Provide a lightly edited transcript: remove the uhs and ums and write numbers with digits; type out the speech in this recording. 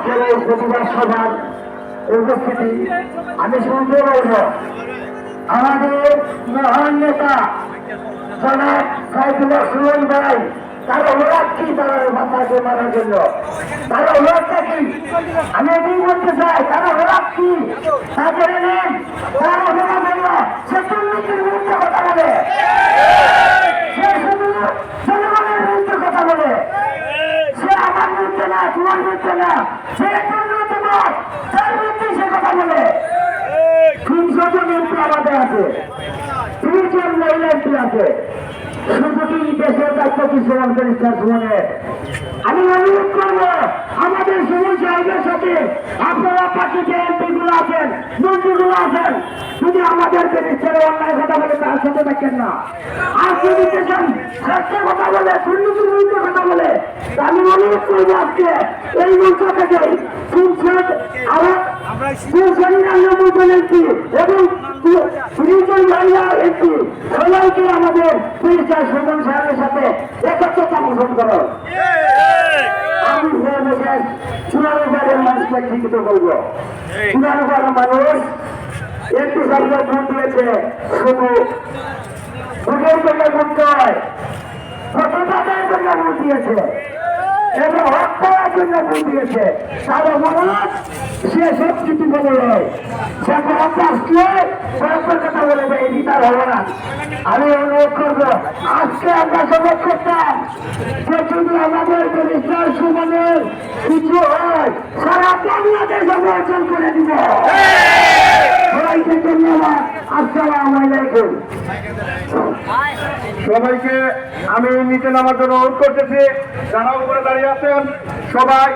আজকের এই প্রতিবাদ সভার উপস্থিতি আমি শুনতে বলব আমাদের মহান নেতা জনাব সাইফুল্লাহ সুমন ভাই তার অনুরাগ কি তাকে মারার জন্য তার অনুরাগটা কি আমি এটাই বলতে চাই তার অনুরাগ কি তা জেনে নেন তার অনুরাগ হল সে দুর্নীতির বিরুদ্ধে কথা বলে সে শুধু জনগণের বিরুদ্ধে কথা বলে সে আমার বিরুদ্ধে না তোমার বিরুদ্ধে না সে দুর্নীতিবাদ তার বিরুদ্ধে সে কথা বলে 300 জন এমপি আমাদের আছে 3 জন মহিলা এমপি আছে শুধু কি দেশের দায়িত্ব কি সমান পরিষ্কার সুমনে আমি অনুরোধ করবো আমাদের সুমন সাহেবের সাথে আপনারা পার্টিতে এমপি গুলো আছেন মন্ত্রীগুলো আছেন যদি আমাদের ছেলে অন্যায় কথা বলে তার সাথে দেখেন না আর যদি দেখেন স্বাস্থ্যের কথা বলে দুর্নীতির বিরুদ্ধে কথা বলে আমি অনুরোধ করবো আজকে এই মঞ্চ থেকে এবং 3 মহিলা এমপি সবাইকে আমাদের পরিচয় সুমন সাহেবের সাথে একত্রতা পোষণ করো আমি চুনারুবাড়ের মানুষকে লিখিত বলবো চুনারুবাড়ের মানুষ এমপি সাহেবের ভোট দিয়েছে শুধু ভোটের জন্য ভোট নয় ভোটাদার জন্য ভোট দিয়েছে এবং হক করার জন্য ভোট দিয়েছে তার অনুরোধ সে সব কিছু বলে দেয় সে ক্ষমতা আসলে সরকার কথা বলে দেয় এটি তার হবে না আমি অনুরোধ করবো আজকে আমরা সবাই করতাম যে যদি আমাদের পরিষ্কার সুমনের কিছু হয় সারা বাংলাদেশ আমরা অর্জন করে দিব সবাইকে ধন্যবাদ আসসালামু আলাইকুম সবাইকে আমি নিচে নামার জন্য অনুরোধ করতেছি যারা উপরে দাঁড়িয়ে আছেন সবাই